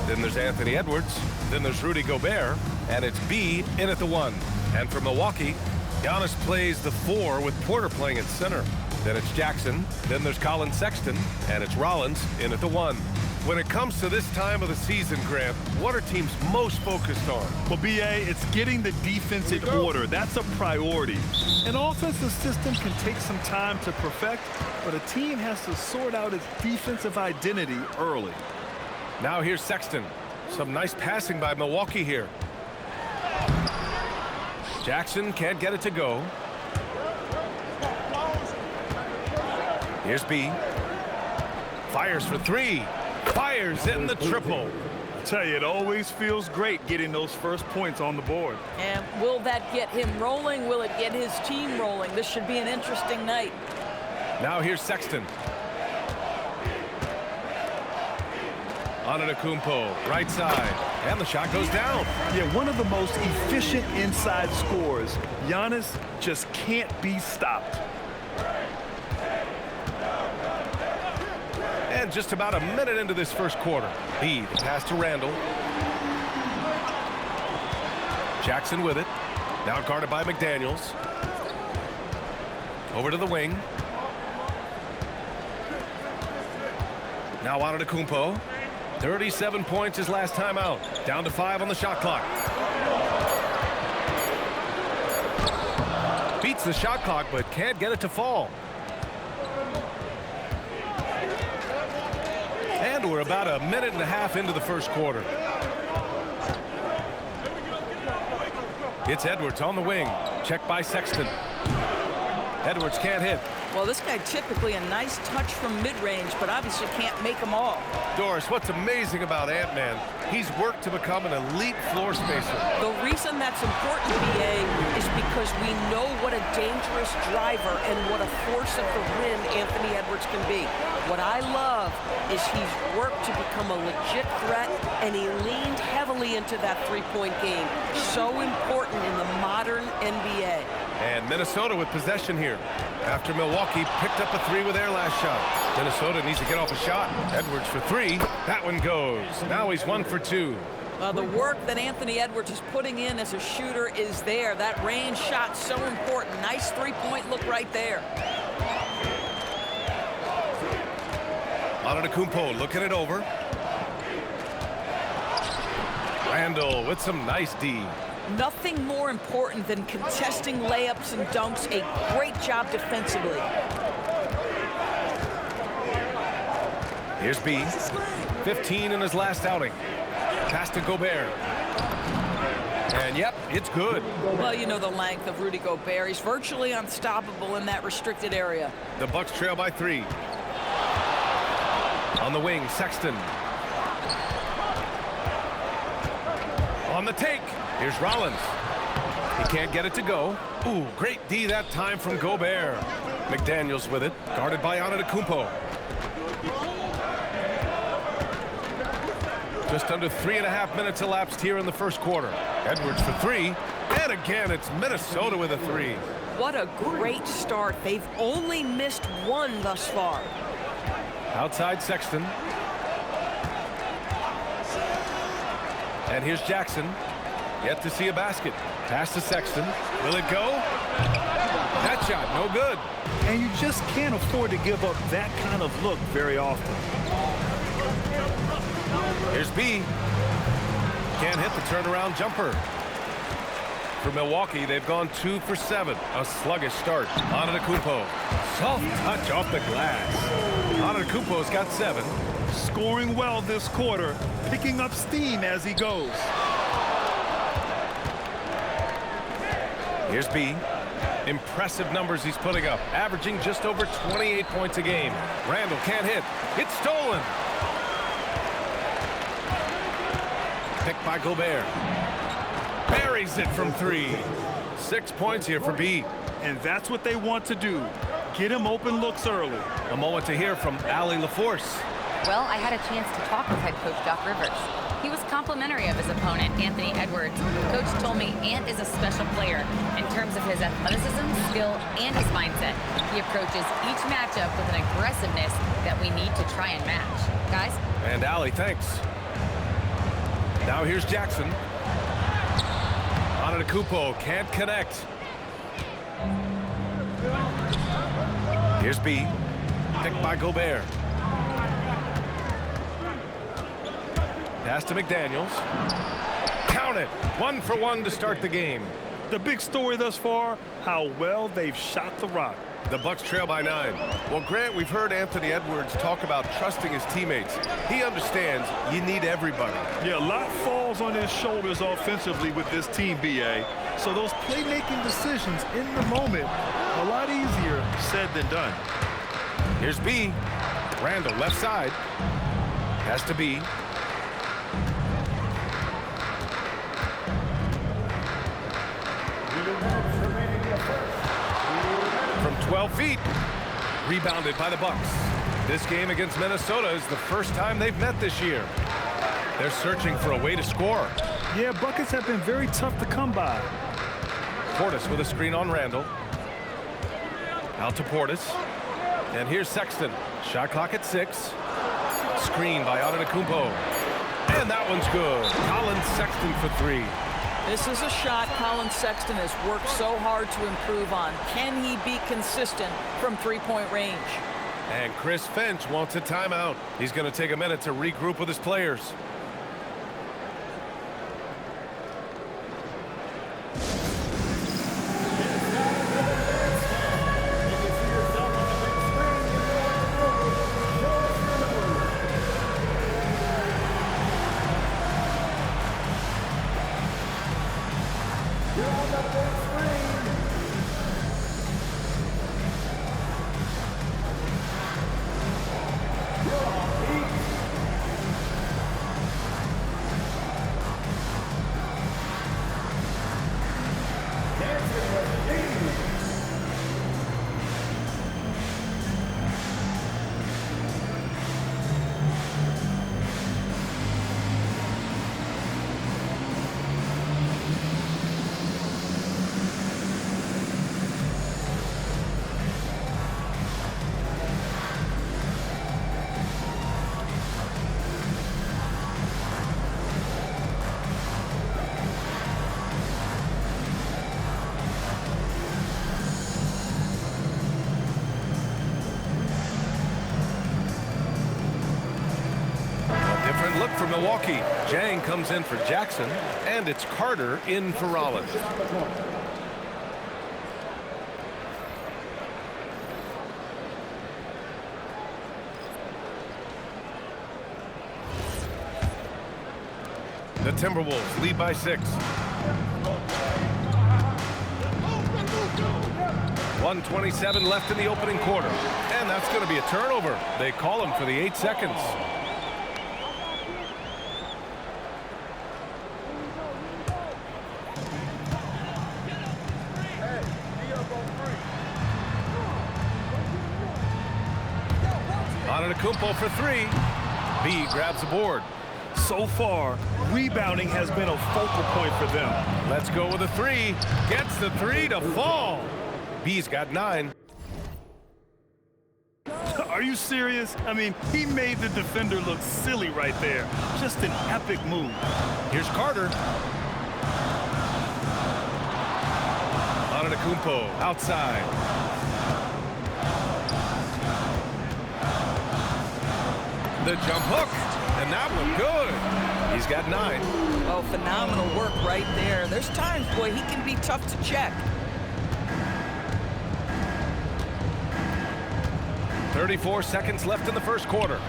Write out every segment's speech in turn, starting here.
Then there's Anthony Edwards. Then there's Rudy Gobert. And it's B in at the 1. And for Milwaukee, Giannis plays the 4 with Porter playing at center. Then it's Jackson. Then there's Colin Sexton. And it's Rollins in at the 1. When it comes to this time of the season, Grant, what are teams most focused on? Well, B.A., it's getting the defense in order. That's a priority. An offensive system can take some time to perfect, but a team has to sort out its defensive identity early. Now here's Sexton. Some nice passing by Milwaukee here. Jackson can't get it to go. Here's B. Fires for 3. Fires in the triple. I tell you, it always feels great getting those first points on the board. And will that get him rolling? Will it get his team rolling? This should be an interesting night. Now here's Sexton. Antetokounmpo, right side. And the shot goes down. Yeah, one of the most efficient inside scorers. Giannis just can't be stopped. And just about a minute into this first quarter. B, the pass to Randall. Jackson with it. Now guarded by McDaniels. Over to the wing. Now Antetokounmpo. 37 points his last time out. Down to 5 on the shot clock. Beats the shot clock, but can't get it to fall. And we're about a minute and a half into the first quarter. It's Edwards on the wing. Checked by Sexton. Edwards can't hit. Well, this guy typically a nice touch from mid-range, but obviously can't make them all. Doris, what's amazing about Ant-Man, he's worked to become an elite floor spacer. The reason that's important, BA, is because we know what a dangerous driver and what a force at the rim Anthony Edwards can be. What I love is he's worked to become a legit threat, and he leaned heavily into that three-point game. So important in the modern NBA. And Minnesota with possession here. After Milwaukee picked up a 3 with their last shot. Minnesota needs to get off a shot. Edwards for 3. That one goes. Now he's 1 for 2. The work that Anthony Edwards is putting in as a shooter is there. That range shot so important. Nice three-point look right there. Antetokounmpo looking it over. Randall with some nice D. Nothing more important than contesting layups and dunks. A great job defensively. Here's B. 15 in his last outing. Pass to Gobert. And yep, it's good. Well, you know the length of Rudy Gobert. He's virtually unstoppable in that restricted area. The Bucks trail by 3. On the wing, Sexton. On the take. Here's Rollins. He can't get it to go. Ooh, great D that time from Gobert. McDaniels with it, guarded by Antetokounmpo. Just under 3.5 minutes elapsed here in the first quarter. Edwards for 3. And again, it's Minnesota with a 3. What a great start. They've only missed 1 thus far. Outside Sexton. And here's Jackson. Yet to see a basket. Pass to Sexton. Will it go? That shot, no good. And you just can't afford to give up that kind of look very often. Here's B. Can't hit the turnaround jumper. For Milwaukee, they've gone 2 for 7. A sluggish start. Antetokounmpo. Soft touch off the glass. Antetokounmpo's got 7. Scoring well this quarter. Picking up steam as he goes. Here's B. Impressive numbers he's putting up. Averaging just over 28 points a game. Randall can't hit. It's stolen. Picked by Gobert. Buries it from 3. 6 points here for B. And that's what they want to do. Get him open looks early. A moment to hear from Allie LaForce. Well, I had a chance to talk with head coach Doc Rivers. He was complimentary of his opponent, Anthony Edwards. Coach told me Ant is a special player in terms of his athleticism, skill, and his mindset. He approaches each matchup with an aggressiveness that we need to try and match. Guys? And Allie, thanks. Now here's Jackson. Antetokounmpo can't connect. Here's B. Picked by Gobert. Pass to McDaniels. Count it. 1 for 1 to start the game. The big story thus far, how well they've shot the rock. The Bucks trail by 9. Well, Grant, we've heard Anthony Edwards talk about trusting his teammates. He understands you need everybody. Yeah, a lot falls on his shoulders offensively with this team, B.A. So those playmaking decisions in the moment, a lot easier said than done. Here's B. Randall, left side. Has to be. From 12 feet. Rebounded by the Bucks. This game against Minnesota is the first time they've met this year. They're searching for a way to score. Yeah, buckets have been very tough to come by. Portis with a screen on Randall. Out to Portis. And here's Sexton. Shot clock at 6. Screen by Antetokounmpo. And that one's good. Colin Sexton for 3. This is a shot Colin Sexton has worked so hard to improve on. Can he be consistent from three-point range? And Chris Finch wants a timeout. He's going to take a minute to regroup with his players. Look for Milwaukee. Jang comes in for Jackson, and it's Carter in for Rollins. The Timberwolves lead by 6. 1:27 left in the opening quarter, and that's going to be a turnover. They call him for the 8 seconds. Antetokounmpo for 3. B grabs the board. So far, rebounding has been a focal point for them. Let's go with a 3. Gets the 3 to fall. B's got 9. Are you serious? I mean, he made the defender look silly right there. Just an epic move. Here's Carter. Antetokounmpo outside. The jump hook, and that one good. He's got 9. Oh, phenomenal work right there. There's times, boy, he can be tough to check. 34 seconds left in the first quarter.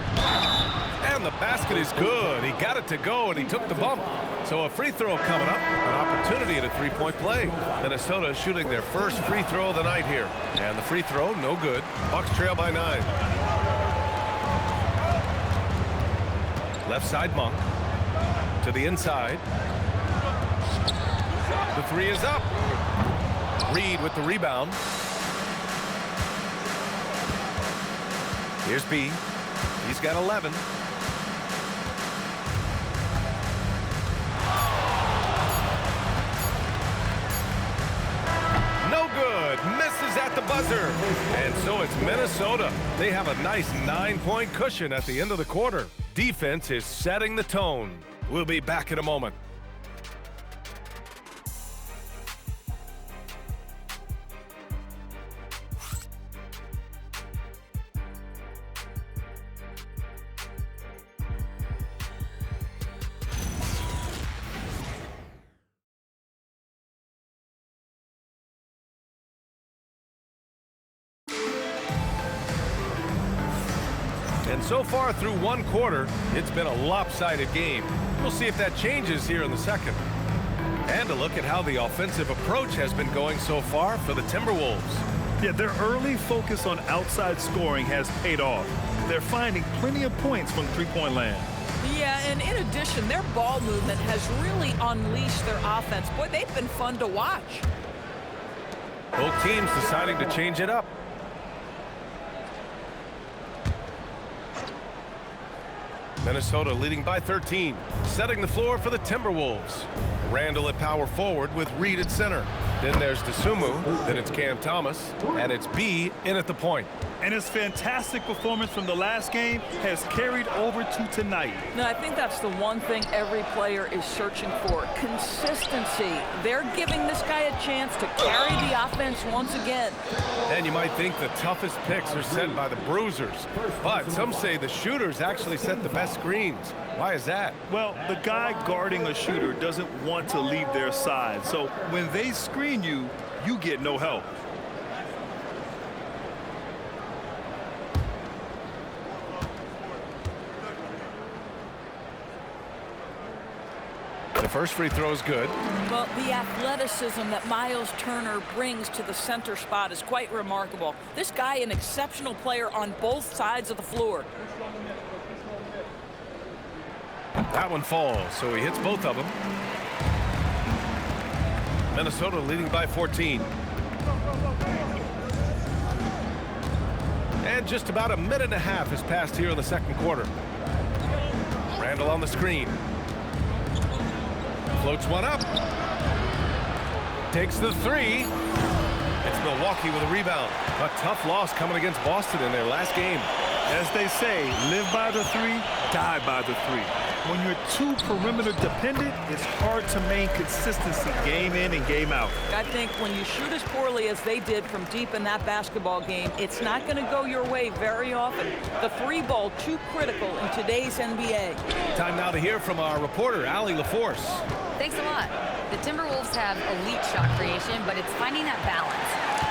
And the basket is good. He got it to go, and he took the bump. So a free throw coming up, an opportunity at a three-point play. Minnesota is shooting their first free throw of the night here. And the free throw, no good. Bucks trail by 9. Left side, Monk. To the inside. The 3 is up. Reed with the rebound. Here's B. He's got 11. No good. Misses at the buzzer. And so it's Minnesota. They have a nice 9-point cushion at the end of the quarter. Defense is setting the tone. We'll be back in a moment. And so far through one quarter, it's been a lopsided game. We'll see if that changes here in the second. And a look at how the offensive approach has been going so far for the Timberwolves. Yeah, their early focus on outside scoring has paid off. They're finding plenty of points from three-point land. Yeah, and in addition, their ball movement has really unleashed their offense. Boy, they've been fun to watch. Both teams deciding to change it up. Minnesota leading by 13, setting the floor for the Timberwolves. Randall at power forward with Reed at center. Then there's DeSumo, then it's Cam Thomas, and it's B in at the point. And his fantastic performance from the last game has carried over to tonight. Now, I think that's the one thing every player is searching for, consistency. They're giving this guy a chance to carry the offense once again. And you might think the toughest picks are set by the bruisers, but some say the shooters actually set the best screens. Why is that? Well, the guy guarding a shooter doesn't want to leave their side, so when they screen you, you get no help. The first free throw is good. Well, the athleticism that Miles Turner brings to the center spot is quite remarkable. This guy, an exceptional player on both sides of the floor. That one falls, so he hits both of them. Minnesota leading by 14. And just about a minute and a half has passed here in the second quarter. Randall on the screen. Floats one up. Takes the three. It's Milwaukee with a rebound. A tough loss coming against Boston in their last game. As they say, live by the three, die by the three. When you're too perimeter dependent, it's hard to maintain consistency game in and game out. I think when you shoot as poorly as they did from deep in that basketball game, it's not going to go your way very often. The three ball too critical in today's NBA. Time now to hear from our reporter, Allie LaForce. Thanks a lot. The Timberwolves have elite shot creation, but it's finding that balance.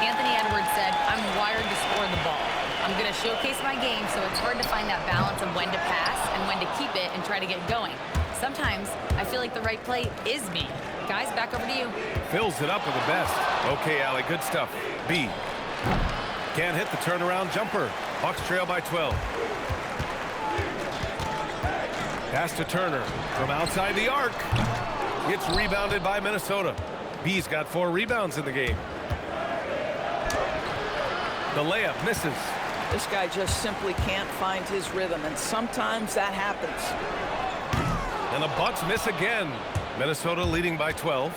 Anthony Edwards said, "I'm wired to score the ball. I'm going to showcase my game, so it's hard to find that balance of when to pass and when to keep it and try to get going. Sometimes I feel like the right play is me." Guys, back over to you. Fills it up with the best. Okay, Allie, good stuff. B. Can't hit the turnaround jumper. Bucks trail by 12. Pass to Turner from outside the arc. Gets rebounded by Minnesota. B's got 4 rebounds in the game. The layup misses. This guy just simply can't find his rhythm, and sometimes that happens. And the Bucks miss again. Minnesota leading by 12.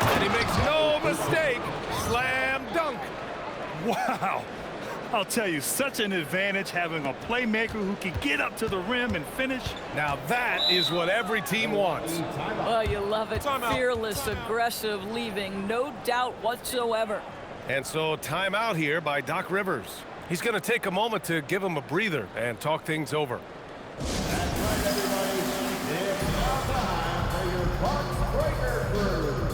And he makes no mistake. Slam dunk. Wow. I'll tell you, such an advantage having a playmaker who can get up to the rim and finish. Now that is what every team wants. Well, you love it. Fearless, aggressive, leaving no doubt whatsoever. And so timeout here by Doc Rivers. He's going to take a moment to give him a breather and talk things over. That's right, everybody. It's now time for your Bucks Breaker Crew.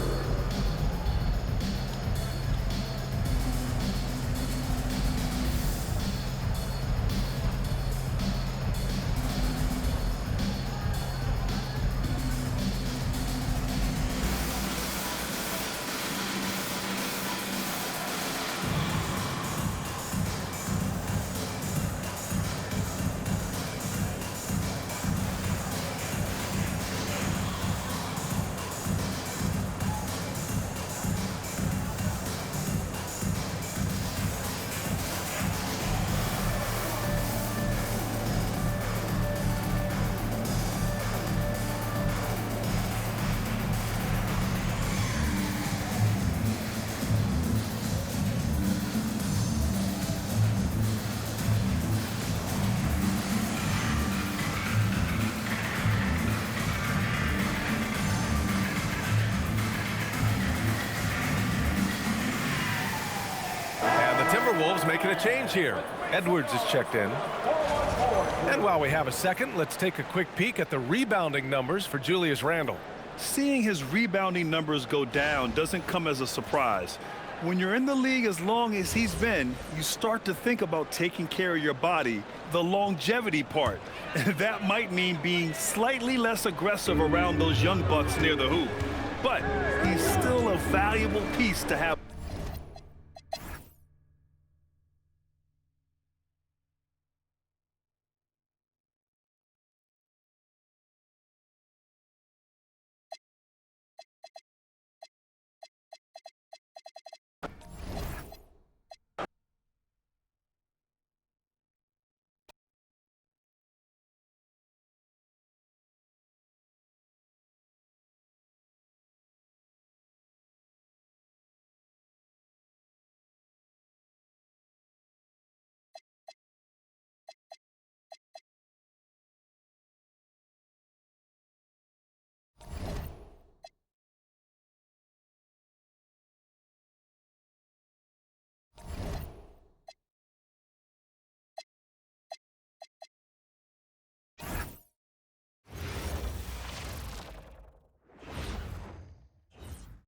Timberwolves making a change here. Edwards is checked in. And while we have a second, let's take a quick peek at the rebounding numbers for Julius Randle. Seeing his rebounding numbers go down doesn't come as a surprise. When you're in the league as long as he's been, you start to think about taking care of your body, the longevity part. That might mean being slightly less aggressive around those young bucks near the hoop. But he's still a valuable piece to have.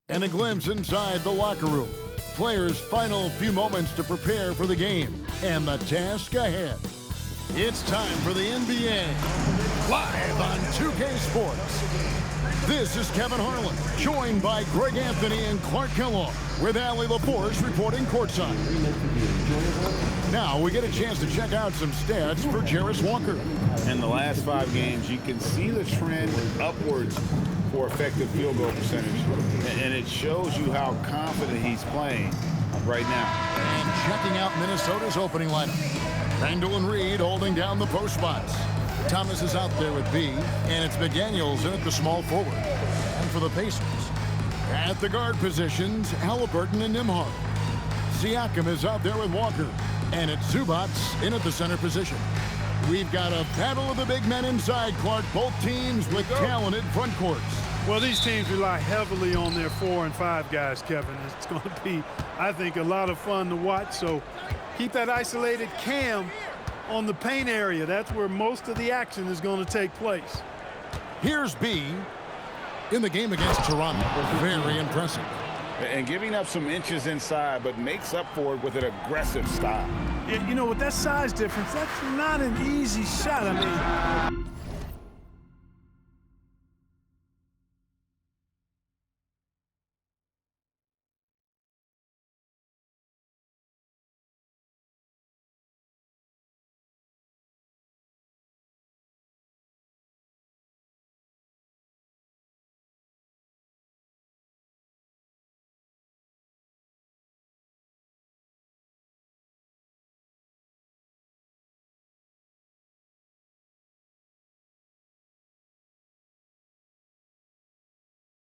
And a glimpse inside the locker room. Players' final few moments to prepare for the game and the task ahead. It's time for the NBA, live on 2K Sports. This is Kevin Harlan, joined by Greg Anthony and Clark Kellogg, with Allie LaForce reporting courtside. Now we get a chance to check out some stats for Jarace Walker. In the last 5 games, you can see the trend upwards for effective field goal percentage. And it shows you how confident he's playing right now. And checking out Minnesota's opening lineup. Randle and Reed holding down the post spots. Thomas is out there with B, and it's McDaniels in at the small forward. And for the Pacers, at the guard positions, Halliburton and Nembhard. Siakam is out there with Walker, and it's Zubac in at the center position. We've got a battle of the big men inside, Clark. Both teams with talented front courts. Well, these teams rely heavily on their 4 and 5 guys, Kevin. It's going to be, I think, a lot of fun to watch. So keep that isolated cam on the paint area. That's where most of the action is going to take place. Here's B in the game against Toronto. Very impressive. And giving up some inches inside, but makes up for it with an aggressive style. You know, with that size difference, that's not an easy shot. I mean,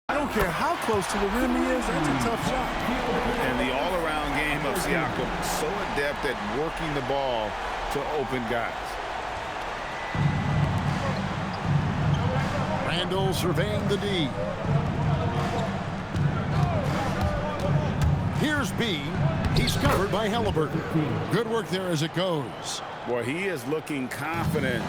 I don't care how close to the rim he is, that's a tough shot. And the all-around game of Siakam, so adept at working the ball to open guys. Randle surveying the D. Here's B. He's covered by Halliburton. Good work there as it goes. Boy, he is looking confident.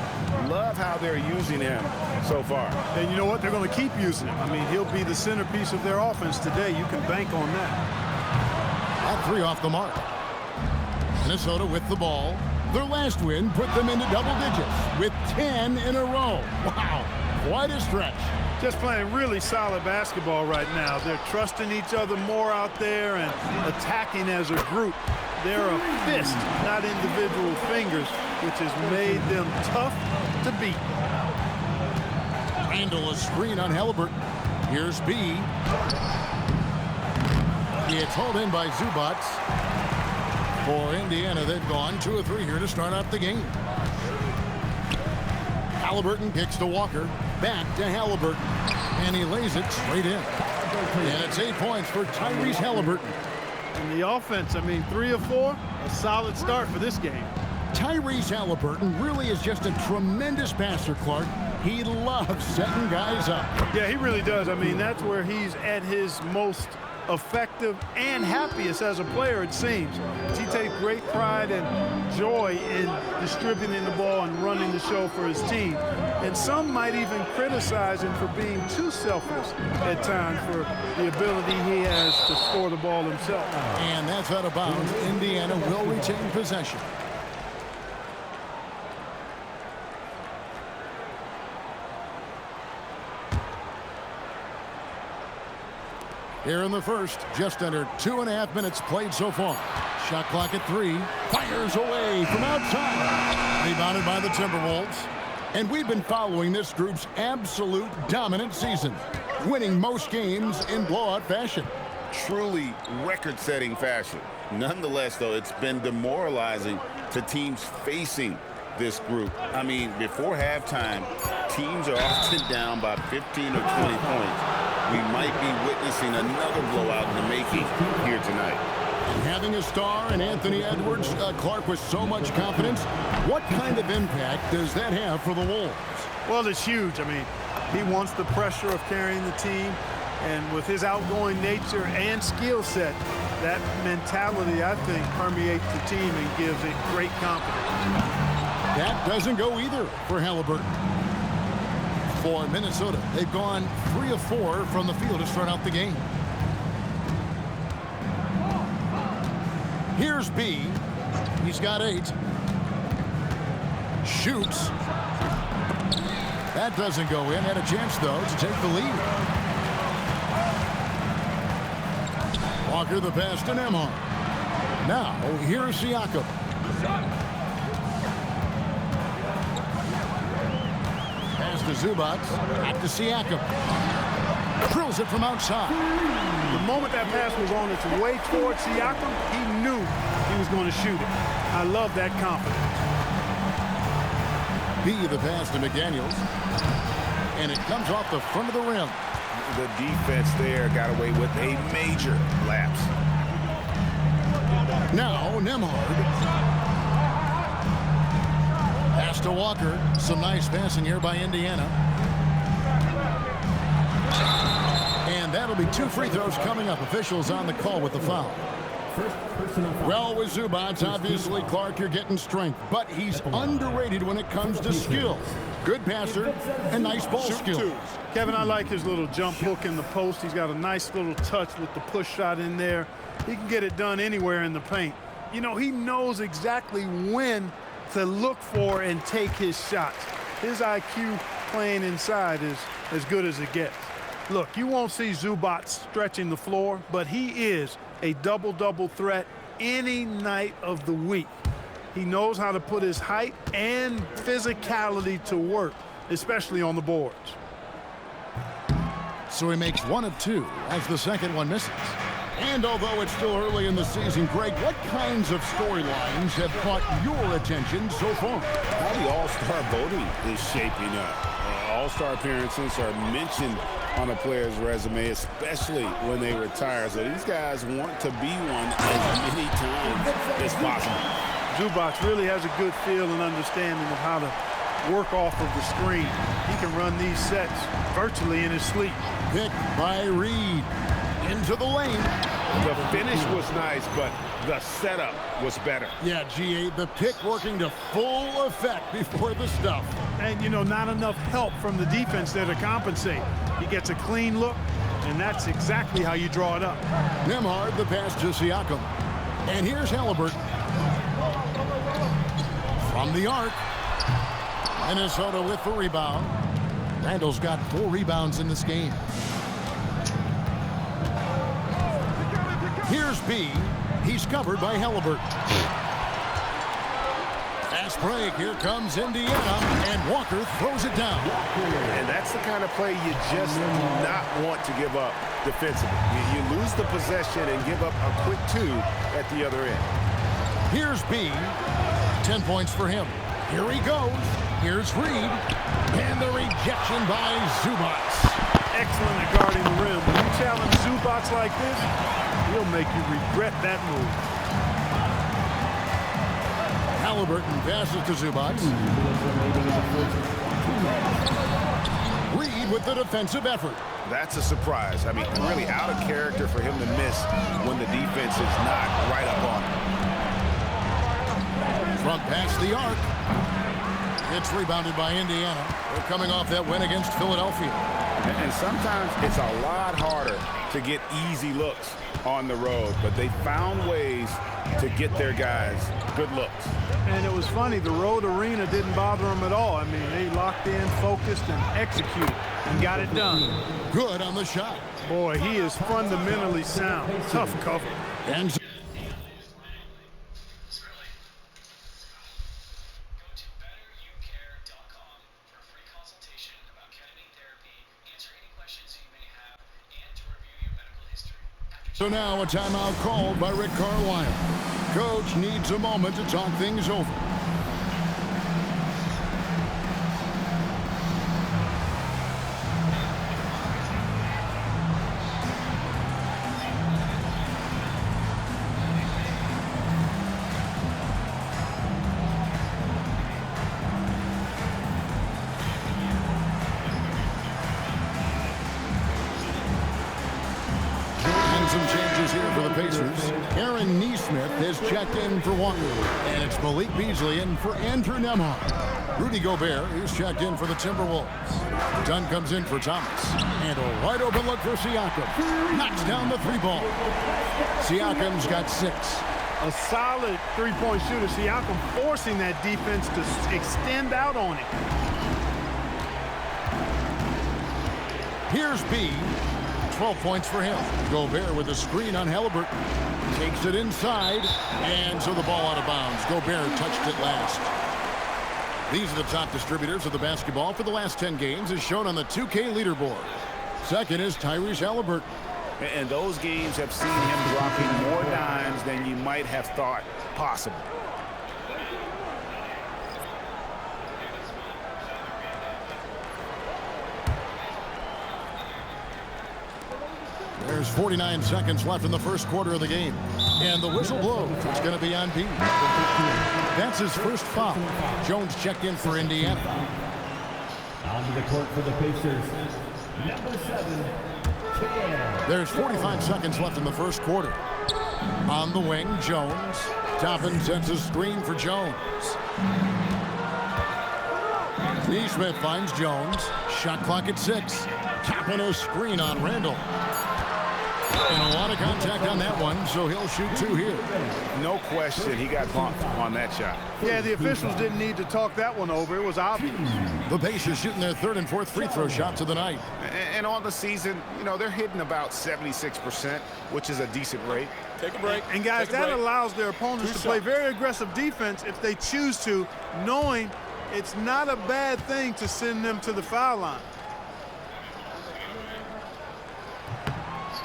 Love how they're using him so far. And you know what? They're going to keep using him. I mean, he'll be the centerpiece of their offense today. You can bank on that. All 3 off the mark. Minnesota with the ball. Their last win put them into double digits with 10 in a row. Wow, quite a stretch. Just playing really solid basketball right now. They're trusting each other more out there and attacking as a group. They're a fist, not individual fingers, which has made them tough to beat. Randle a screen on Halliburton. Here's B. It's hauled in by Zubac. For Indiana, they've gone 2 of 3 here to start out the game. Halliburton kicks to Walker. Back to Halliburton. And he lays it straight in. And it's 8 points for Tyrese Halliburton. And the offense, I mean, 3 of 4, a solid start for this game. Tyrese Halliburton really is just a tremendous passer, Clark. He loves setting guys up. Yeah, he really does. I mean, that's where he's at his most effective and happiest as a player, it seems. He takes great pride and joy in distributing the ball and running the show for his team. And some might even criticize him for being too selfless at times for the ability he has to score the ball himself. And that's out of bounds. Indiana will retain possession. Here in the first, just under 2.5 minutes played so far. Shot clock at 3. Fires away from outside. Rebounded by the Timberwolves. And we've been following this group's absolute dominant season, winning most games in blowout fashion. Truly record-setting fashion. Nonetheless, though, it's been demoralizing to teams facing this group. I mean, before halftime, teams are often down by 15 or 20 points. We might be witnessing another blowout in the making here tonight. And having a star in Anthony Edwards, Clark, with so much confidence, what kind of impact does that have for the Wolves? Well, it's huge. I mean, he wants the pressure of carrying the team, and with his outgoing nature and skill set, that mentality, I think, permeates the team and gives it great confidence. That doesn't go either for Halliburton. For Minnesota, they've gone 3 of 4 from the field to start out the game. Here's B. He's got 8. Shoots. That doesn't go in. Had a chance, though, to take the lead. Walker the pass to Nembhard. Now, here's Siakam. Pass to Zubac. Back to Siakam. Drills it from outside. The moment that pass was on its way towards Siakam, he knew he was going to shoot it. I love that confidence. B, the pass to McDaniels. And it comes off the front of the rim. The defense there got away with a major lapse. Now, Nembhard. Pass to Walker. Some nice passing here by Indiana. And that'll be 2 free throws coming up. Officials on the call with the foul. Well, with Zubac, obviously, Clark, you're getting strength, but he's underrated when it comes to skill. Good passer and nice ball skills. Kevin, I like his little jump hook in the post. He's got a nice little touch with the push shot in there. He can get it done anywhere in the paint. You know, he knows exactly when to look for and take his shots. His IQ playing inside is as good as it gets. Look, you won't see Zubac stretching the floor, but he is a double-double threat any night of the week. He knows how to put his height and physicality to work, especially on the boards. So he makes 1 of 2 as the second one misses. And although it's still early in the season, Greg, what kinds of storylines have caught your attention so far? How the All-Star voting is shaping up. All-Star appearances are mentioned on a player's resume, especially when they retire. So these guys want to be one as many times as possible. Zubac really has a good feel and understanding of how to work off of the screen. He can run these sets virtually in his sleep. Picked by Reed. Into the lane. The finish was nice, but the setup was better. Yeah, G8, the pick working to full effect before the stuff. And, you know, not enough help from the defense there to compensate. He gets a clean look, and that's exactly how you draw it up. Nembhard, the pass to Siakam. And here's Halliburton. From the arc. Minnesota with the rebound. Randall's got 4 rebounds in this game. Here's B. He's covered by Halliburton. Fast break. Here comes Indiana. And Walker throws it down. And that's the kind of play you just do not want to give up defensively. You lose the possession and give up a quick 2 at the other end. Here's B. 10 points for him. Here he goes. Here's Reed. And the rejection by Zubac. Excellent at guarding the rim. When you challenge Zubac like this, he'll make you regret that move. Halliburton passes to Zubac. Reed with the defensive effort. That's a surprise. I mean, really out of character for him to miss when the defense is not right up on him. Front past the arc. It's rebounded by Indiana. They're coming off that win against Philadelphia. And sometimes it's a lot harder to get easy looks on the road, but they found ways to get their guys good looks. And it was funny, the road arena didn't bother them at all. I mean, they locked in, focused, and executed, and got it done. Good on the shot. Boy, he is fundamentally sound. Tough cover. And so now a timeout called by Rick Carlisle. Coach needs a moment to talk things over. Some changes here for the Pacers. Aaron Nesmith has checked in for one. And it's Malik Beasley in for Andrew Nembhard. Rudy Gobert is checked in for the Timberwolves. Dunn comes in for Thomas. And a wide open look for Siakam. Knocks down the three ball. Siakam's got 6. A solid three-point shooter. Siakam forcing that defense to extend out on him. Here's B. 12 points for him. Gobert with a screen on Halliburton. Takes it inside, and so the ball out of bounds. Gobert touched it last. These are the top distributors of the basketball for the last 10 games, as shown on the 2K leaderboard. Second is Tyrese Halliburton. And those games have seen him dropping more dimes than you might have thought possible. There's 49 seconds left in the first quarter of the game. And the whistle blows. It's going to be on B. That's his first foul. Jones checked in for Indiana. Onto the court for the Pacers, number 7, Cam. There's 45 seconds left in the first quarter. On the wing, Jones. Toppin sets a screen for Jones. Nesmith finds Jones. Shot clock at 6. Toppin a screen on Randall. And a lot of contact on that one, so he'll shoot 2 here. No question, he got bumped on that shot. Yeah, the officials didn't need to talk that one over. It was obvious. The Pacers shooting their 3rd and 4th free throw shots of the night. And on the season, you know, they're hitting about 76%, which is a decent rate. Take a break. And guys, that allows their opponents to play very aggressive defense if they choose to, knowing it's not a bad thing to send them to the foul line.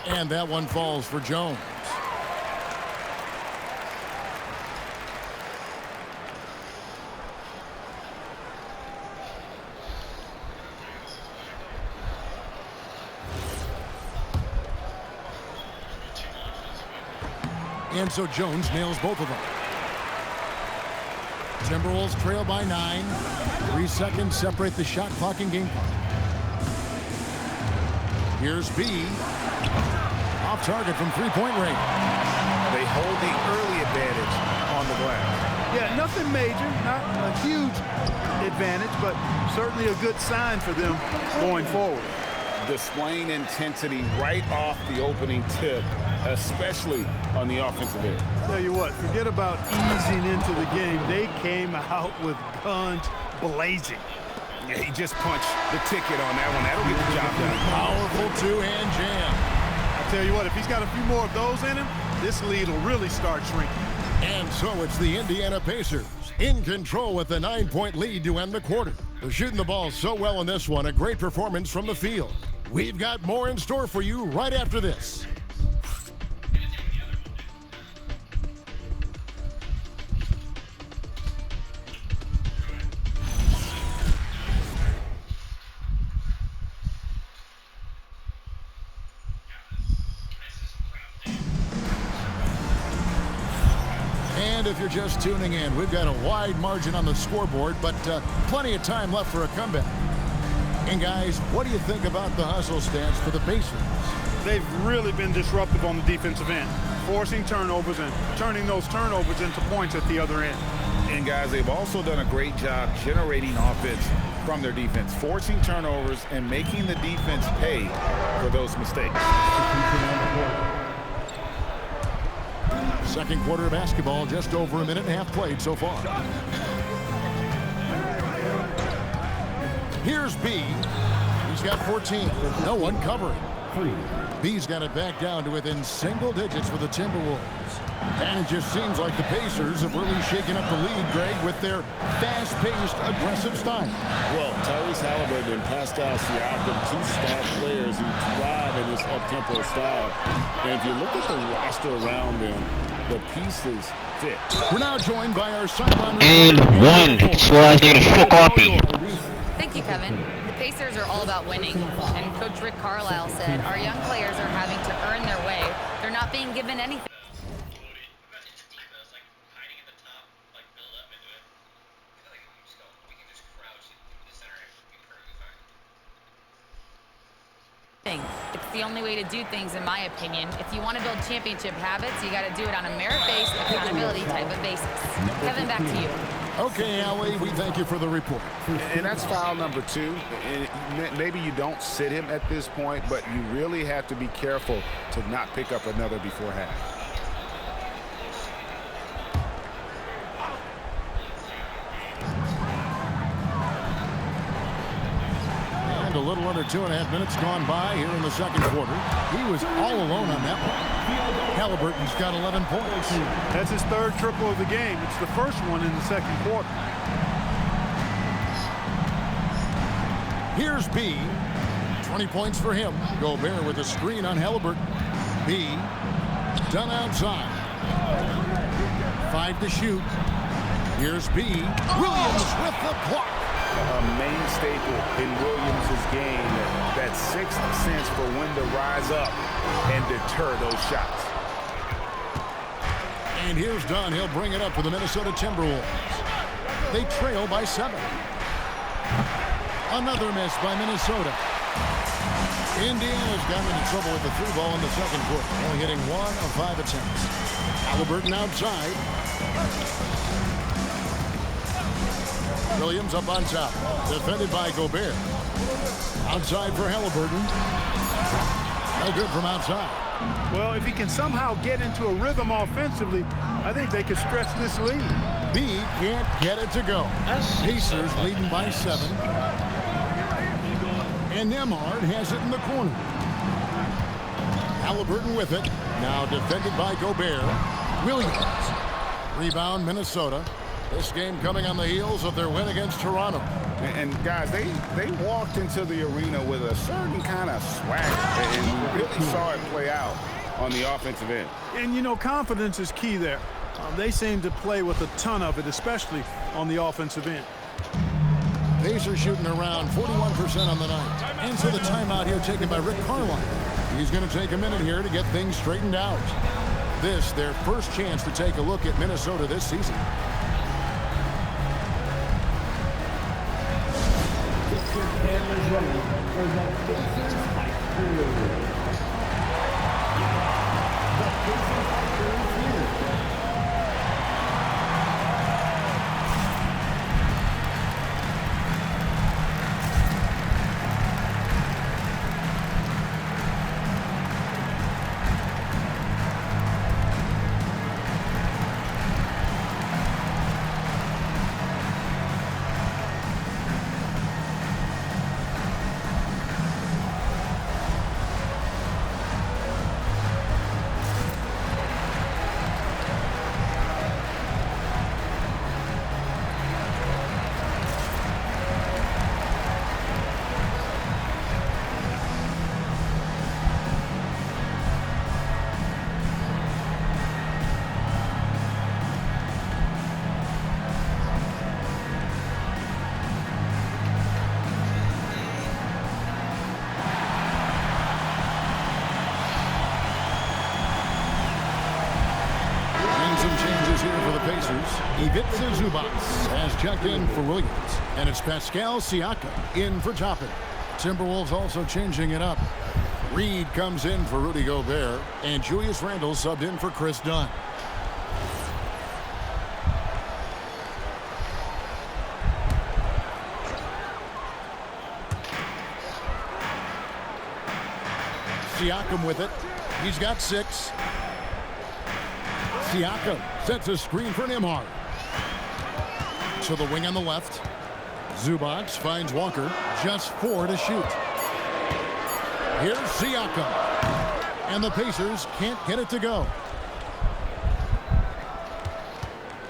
And that one falls for Jones. And so Jones nails both of them. Timberwolves trail by 9. 3 seconds separate the shot clock and game clock. Here's B. Off target from three-point range. They hold the early advantage on the glass. Yeah, nothing major, not a huge advantage, but certainly a good sign for them going forward. Displaying intensity right off the opening tip, especially on the offensive end. Tell you what, forget about easing into the game. They came out with guns blazing. Yeah, he just punched the ticket on that one. That'll get the job done. Powerful two-hand jam. I tell you what, if he's got a few more of those in him, this lead will really start shrinking. And so it's the Indiana Pacers in control with a 9-point lead to end the quarter. They're shooting the ball so well in this one. A great performance from the field. We've got more in store for you right after this. And if you're just tuning in, we've got a wide margin on the scoreboard, but plenty of time left for a comeback. And guys, what do you think about the hustle stats for the Pacers? They've really been disruptive on the defensive end, forcing turnovers and turning those turnovers into points at the other end. And guys, they've also done a great job generating offense from their defense, forcing turnovers and making the defense pay for those mistakes. Second quarter of basketball, just over a minute and a half played so far. Here's B. He's got 14. No one covering. B's got it back down to within single digits for the Timberwolves. And it just seems like the Pacers have really shaken up the lead, Greg, with their fast-paced, aggressive style. Well, Tyrese Halliburton and Pascal Siakam, two star players who thrive in this up-tempo style. And if you look at the roster around them, the pieces fit. We're now joined by our sideline. And one. So I get a full copy. Thank you, Kevin. The Pacers are all about winning, and Coach Rick Carlisle said our young players are having to earn their way. They're not being given anything. It's the only way to do things, in my opinion. If you want to build championship habits, you got to do it on a merit-based, accountability type of basis. Kevin, back to you. Okay, Allie, we thank you for the report. And that's foul number 2. And maybe you don't sit him at this point, but you really have to be careful to not pick up another before half. And a little under 2.5 minutes gone by here in the second quarter. He was all alone on that one. Halliburton's got 11 points. That's his third triple of the game. It's the first one in the second quarter. Here's B. 20 points for him. Gobert with a screen on Halliburton. B. Done outside. 5 to shoot. Here's B. Williams with the block. A main staple in Williams' game, that sixth sense for when to rise up and deter those shots. And here's Dunn. He'll bring it up for the Minnesota Timberwolves. They trail by 7. Another miss by Minnesota. Indiana's gotten into trouble with the 3-ball in the second quarter, only hitting 1 of 5 attempts. Halliburton outside. Williams up on top. Defended by Gobert. Outside for Halliburton. No good from outside. Well, if he can somehow get into a rhythm offensively, I think they could stretch this lead. B can't get it to go. Pacers leading by 7. And Nembhard has it in the corner. Halliburton with it. Now defended by Gobert. Williams. Rebound Minnesota. This game coming on the heels of their win against Toronto. And guys, they walked into the arena with a certain kind of swagger, and we really saw it play out on the offensive end. And, you know, confidence is key there. They seem to play with a ton of it, especially on the offensive end. Pacers shooting around 41% on the night. And so the timeout here taken by Rick Carlisle. He's going to take a minute here to get things straightened out. This, their first chance to take a look at Minnesota this season. Cameras running for the Pacers high crew. The Pacers high crew is here. Ivica Zubac has checked in for Williams. And it's Pascal Siakam in for Toppin. Timberwolves also changing it up. Reed comes in for Rudy Gobert, and Julius Randle subbed in for Chris Dunn. Siakam with it. He's got 6. Siakam sets a screen for Nembhard. To the wing on the left. Zubac finds Walker. Just 4 to shoot. Here's Siakam. And the Pacers can't get it to go.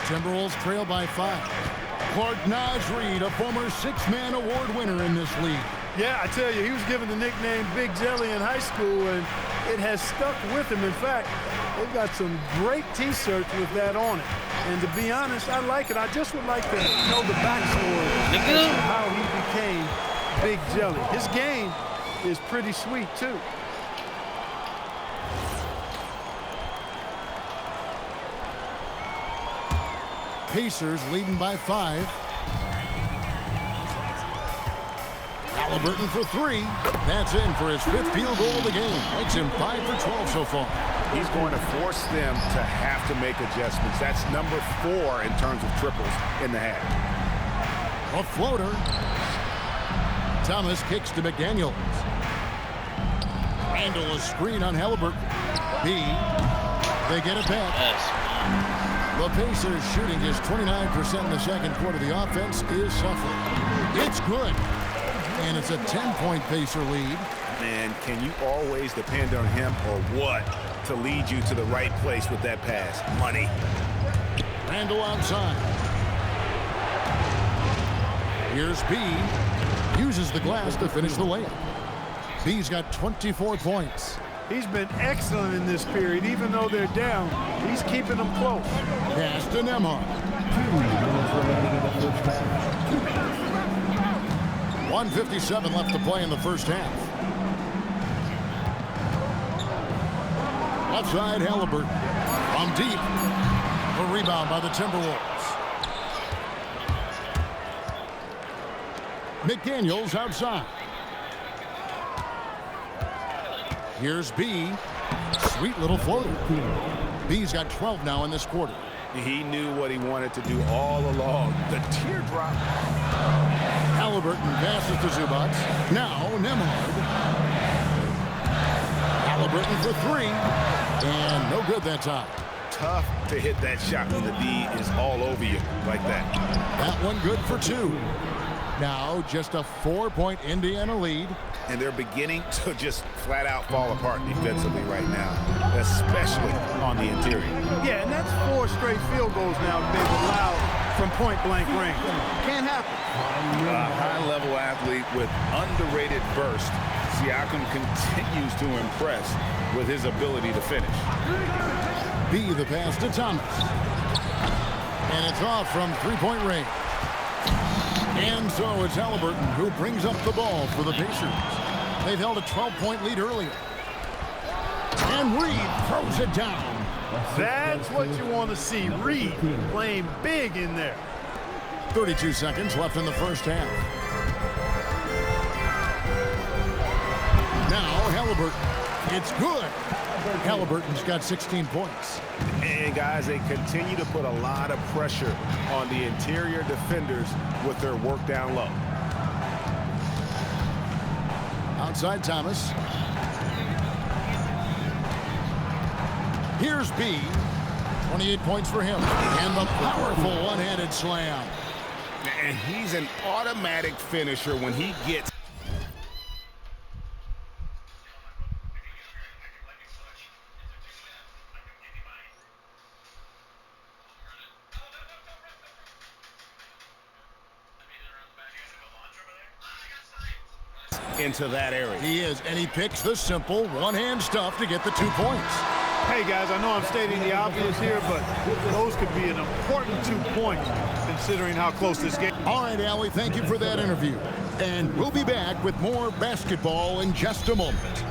Timberwolves trail by 5. Clark Naj Reed, a former 6-man award winner in this league. Yeah, I tell you, he was given the nickname Big Jelly in high school, and it has stuck with him. In fact, they've got some great T-shirts with that on it. And to be honest, I like it. I just would like to know the backstory of how he became Big Jelly. His game is pretty sweet, too. Pacers leading by 5. Halliburton for 3. That's in for his 5th field goal of the game. Makes him 5 for 12 so far. He's going to force them to have to make adjustments. That's number 4 in terms of triples in the half. A floater. Thomas kicks to McDaniels. Randle a screen on Halliburton. B. They get it back. The Pacers shooting just 29% in the second quarter. The offense is suffering. It's good. And it's a 10-point Pacer lead. Man, can you always depend on him or what to lead you to the right place with that pass? Money. Randle outside. Here's B. Uses the glass to finish the layup. B's got 24 points. He's been excellent in this period. Even though they're down, he's keeping them close. Pass to Nembhard. 1:57 left to play in the first half. Outside Halliburton. From deep. A rebound by the Timberwolves. McDaniels outside. Here's B. Sweet little floater. B's got 12 now in this quarter. He knew what he wanted to do all along. The teardrop. Halliburton passes to Zubac. Now Nembhard. Halliburton for 3. And no good that time. Tough to hit that shot when the D is all over you like that. That one good for 2. Now just a 4-point Indiana lead. And they're beginning to just flat out fall apart defensively right now, especially on the interior. Yeah, and that's 4 straight field goals now being allowed from point-blank range. Can't happen. A high-level athlete with underrated burst. Siakam continues to impress with his ability to finish. B, the pass to Thomas. And it's off from 3-point range. And so it's Halliburton who brings up the ball for the Pacers. They've held a 12-point lead earlier. And Reed throws it down. That's what you want to see. Reed playing big in there. 32 seconds left in the first half. Now Halliburton. It's good. Halliburton's got 16 points. And guys, they continue to put a lot of pressure on the interior defenders with their work down low. Outside Thomas. Here's B. 28 points for him. And the powerful one-handed slam. And he's an automatic finisher when he gets. Into that area. He is, and he picks the simple one-hand stuff to get the 2 points. Hey, guys, I know I'm stating the obvious here, but those could be an important 2 points considering how close this game is. All right, Allie, thank you for that interview. And we'll be back with more basketball in just a moment.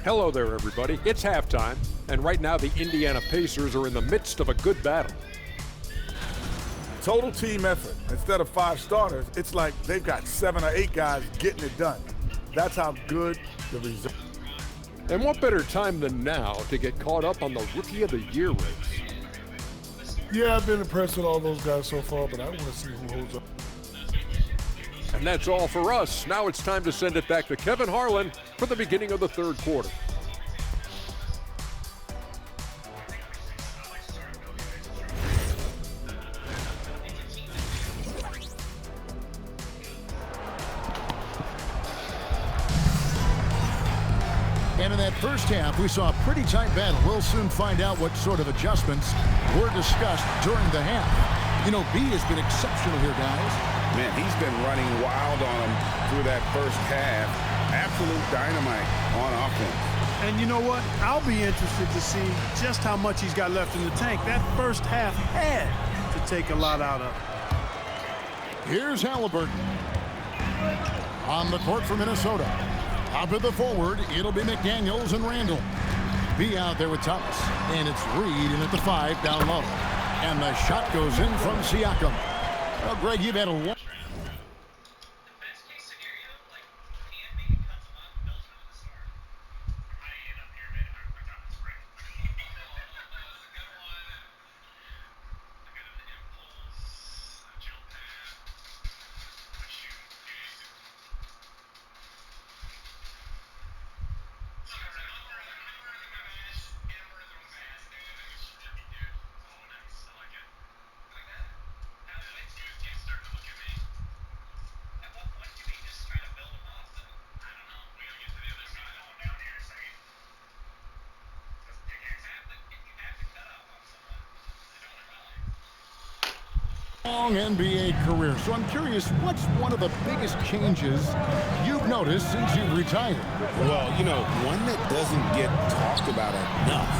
Hello there, everybody. It's halftime, and right now the Indiana Pacers are in the midst of a good battle. Total team effort. Instead of 5 starters, it's like they've got 7 or 8 guys getting it done. That's how good the result. And what better time than now to get caught up on the Rookie of the Year race? Yeah, I've been impressed with all those guys so far, but I want to see who holds up. And that's all for us. Now it's time to send it back to Kevin Harlan for the beginning of the third quarter. And in that first half, we saw a pretty tight battle. We'll soon find out what sort of adjustments were discussed during the half. You know, B has been exceptional here, guys. Man, he's been running wild on him through that first half. Absolute dynamite on offense. And you know what? I'll be interested to see just how much he's got left in the tank. That first half had to take a lot out of. Here's Halliburton. On the court for Minnesota. Up at the forward, it'll be McDaniels and Randall. B out there with Thomas. And it's Reed in at the 5 down low. And the shot goes in from Siakam. Well, Greg, you've had a long... long NBA career. So I'm curious, what's one of the biggest changes you've noticed since you've retired? Well, you know, one that doesn't get talked about enough.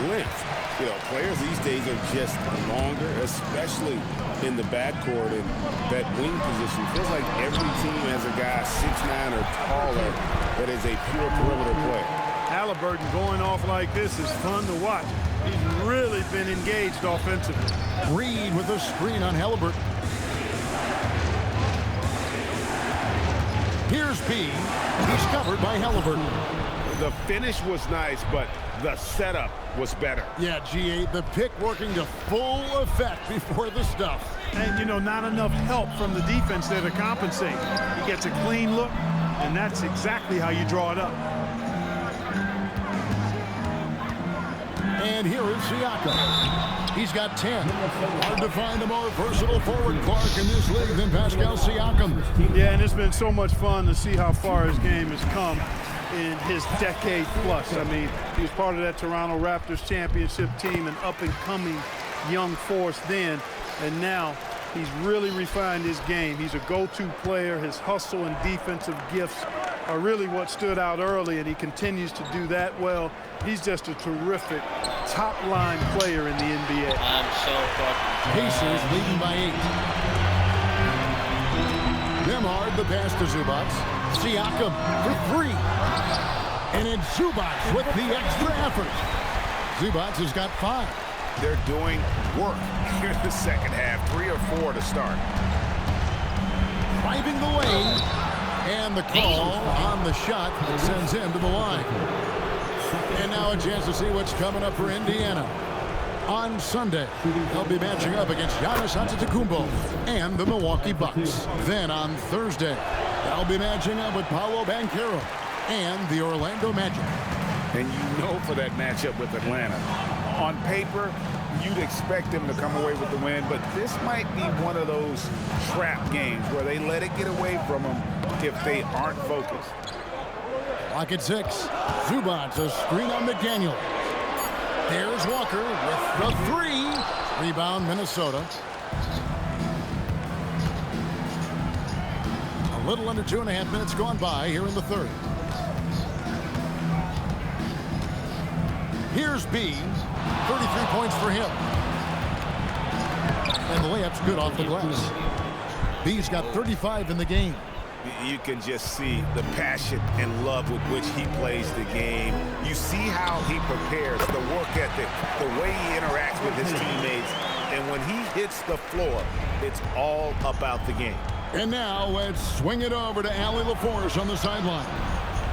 Length. You know, players these days are just longer, especially in the backcourt and that wing position. Feels like every team has a guy 6'9" or taller that is a pure perimeter player. Halliburton going off like this is fun to watch. He's really been engaged offensively. Reed with a screen on Halliburton. Here's B. He's covered by Halliburton. The finish was nice, but the setup was better. Yeah, G8, the pick working to full effect before the stuff. And, you know, not enough help from the defense there to compensate. He gets a clean look, and that's exactly how you draw it up. And here is Siakam. He's got 10. Hard to find a more versatile forward, Clark, in this league than Pascal Siakam. Yeah, and it's been so much fun to see how far his game has come in his decade plus. I mean, he was part of that Toronto Raptors championship team, an up-and-coming young force then, and now he's really refined his game. He's a go-to player. His hustle and defensive gifts are really what stood out early, and he continues to do that well. He's just a terrific top-line player in the NBA. I'm so fucking Pacers leading by 8. Nemhard the pass to Zubac. Siakam for 3. And it's Zubac with the extra effort. Zubac has got 5. They're doing work here in the second half. 3 or 4 to start. Driving the lane. And the call on the shot sends him to the line. And now a chance to see what's coming up for Indiana. On Sunday, they'll be matching up against Giannis Antetokounmpo and the Milwaukee Bucks. Then on Thursday, they'll be matching up with Paolo Banchero and the Orlando Magic. And you know, for that matchup with Atlanta, on paper, you'd expect them to come away with the win, but this might be one of those trap games where they let it get away from them if they aren't focused. Clock at 6. Zubac, a screen on McDaniel. There's Walker with the 3. Rebound, Minnesota. A little under 2.5 minutes gone by here in the third. Here's B. 33 points for him. And the layup's good off the glass. B's got 35 in the game. You can just see the passion and love with which he plays the game. You see how he prepares, the work ethic, the way he interacts with his teammates. And when he hits the floor, it's all about the game. And now let's swing it over to Allie LaForce on the sideline.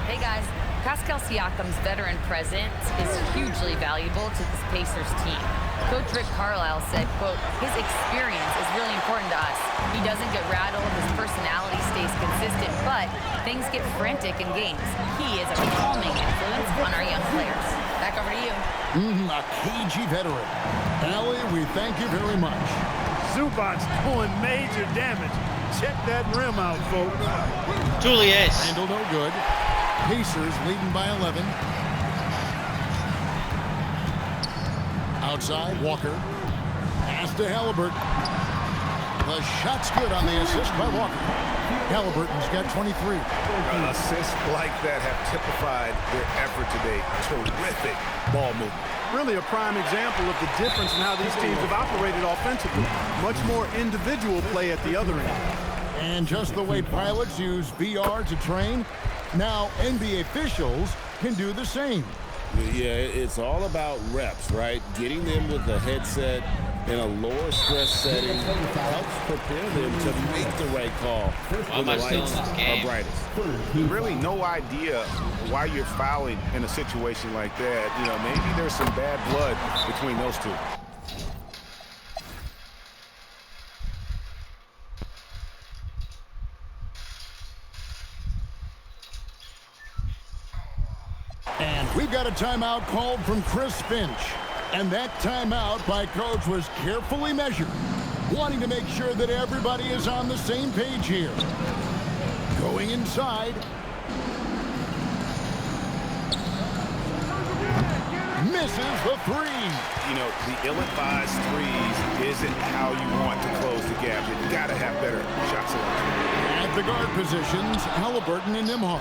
Hey guys, Pascal Siakam's veteran presence is hugely valuable to this Pacers team. Coach Rick Carlisle said, quote, his experience is really important to us. He doesn't get rattled, his personality stays consistent, but things get frantic in games. He is a calming influence on our young players. Back over to you. A cagey veteran. Allie, we thank you very much. Zubac's doing major damage. Check that rim out, folks. Julius. Handle no good. Pacers leading by 11. Outside, Walker. Pass to Halliburton. The shot's good on the assist by Walker. Halliburton's got 23. Assists like that have typified their effort today. Terrific ball movement. Really a prime example of the difference in how these teams have operated offensively. Much more individual play at the other end. And just the way pilots use VR to train, now NBA officials can do the same. Yeah, it's all about reps, right? Getting them with the headset in a lower stress setting helps prepare them to make the right call when the lights are brightest. Really no idea why you're fouling in a situation like that. You know, maybe there's some bad blood between those two. And we've got a timeout called from Chris Finch. And that timeout by Coach was carefully measured, wanting to make sure that everybody is on the same page here. Going inside. Misses the three. You know, the ill-advised threes isn't how you want to close the gap. You've got to have better shot selection. At the guard positions, Halliburton and Nembhard.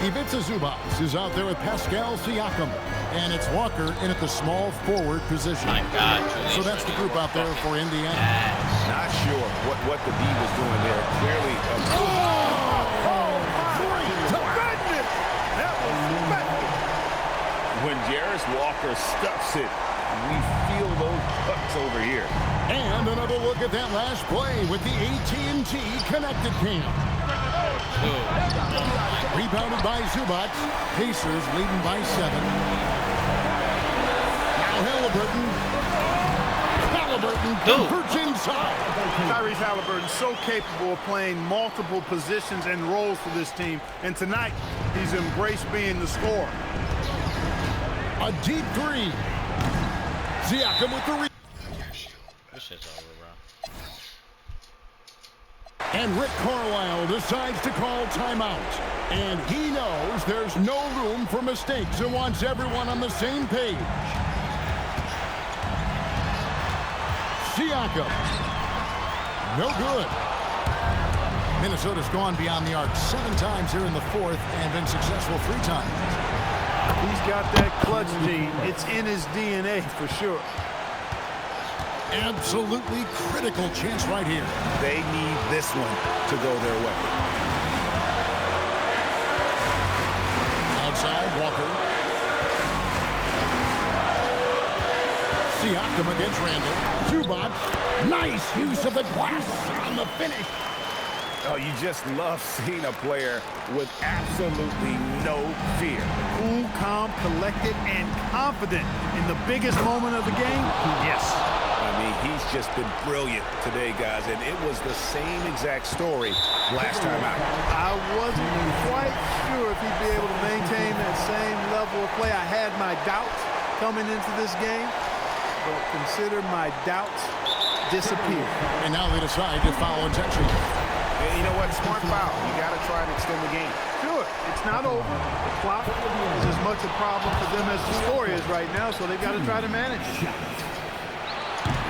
Ivica Zubac is out there with Pascal Siakam. And it's Walker in at the small forward position. My God, so that's the group out there for Indiana. Not sure what the D was doing there. Clearly. That was effective. When Jarris Walker stuffs it, we feel those cuts over here. And another look at that last play with the AT&T connected cam. Rebounded by Zubac. Pacers leading by 7. Now Halliburton converts inside. Tyrese Halliburton so capable of playing multiple positions and roles for this team. And tonight, he's embraced being the scorer. A deep three. Siakam with the rebound. This shit's over, bro. And Rick Carlisle decides to call timeout. And he knows there's no room for mistakes and wants everyone on the same page. Siakam. No good. Minnesota's gone beyond the arc 7 times here in the fourth and been successful 3 times. He's got that clutch gene. It's in his DNA for sure. Absolutely critical chance right here. They need this one to go their way. Outside, Walker. Siakam against Randall. Zubac. Nice use of the glass on the finish. Oh, you just love seeing a player with absolutely no fear. Cool, calm, collected, and confident in the biggest moment of the game. Yes. I mean, he's just been brilliant today, guys, and it was the same exact story last time out. I wasn't quite sure if he'd be able to maintain that same level of play. I had my doubts coming into this game, but consider my doubts disappear. And now they decide to foul intentionally. And you know what? Smart foul. You got to try and extend the game. Sure, it's not over. The clock is as much a problem for them as the score is right now, so they've got to try to manage it.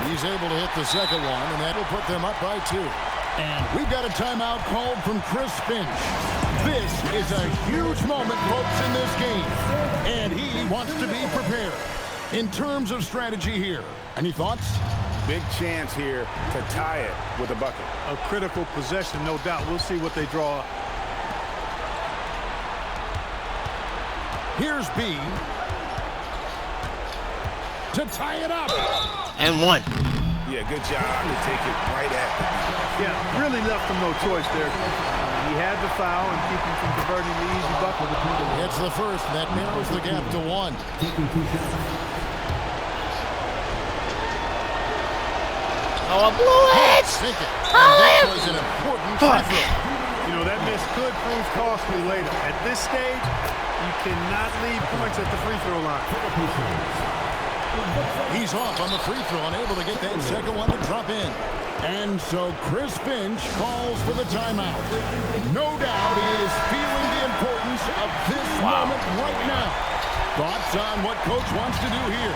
He's able to hit the second one, and that will put them up by 2. And we've got a timeout called from Chris Finch. This is a huge moment, folks, in this game. And he wants to be prepared. In terms of strategy here, any thoughts? Big chance here to tie it with a bucket. A critical possession, no doubt. We'll see what they draw up. Here's B. To tie it up. And one. Yeah, good job to take it right at the Yeah, really left him no choice there. He had the foul and keep him from converting the easy bucket. It's the first. That narrows the gap to 1. Oh, I blew it! Sink it. And that was an important free throw. You know, that miss could prove costly later. At this stage, you cannot leave points at the free throw line. He's off on the free throw, unable to get that second one to drop in. And so Chris Finch calls for the timeout. No doubt he is feeling the importance of this moment right now. Thoughts on what Coach wants to do here?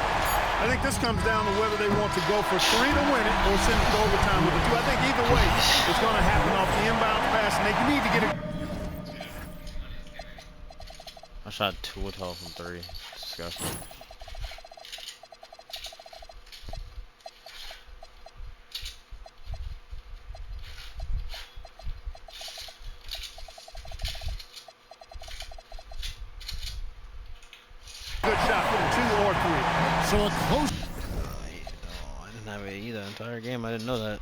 I think this comes down to whether they want to go for 3 to win it or send it to overtime with a 2. I think either way, it's going to happen off the inbound pass, and they need to get it. I shot 2 of 12 from 3. Disgusting. Good shot, 2 or 3. So a close. I didn't have it either entire game. I didn't know that.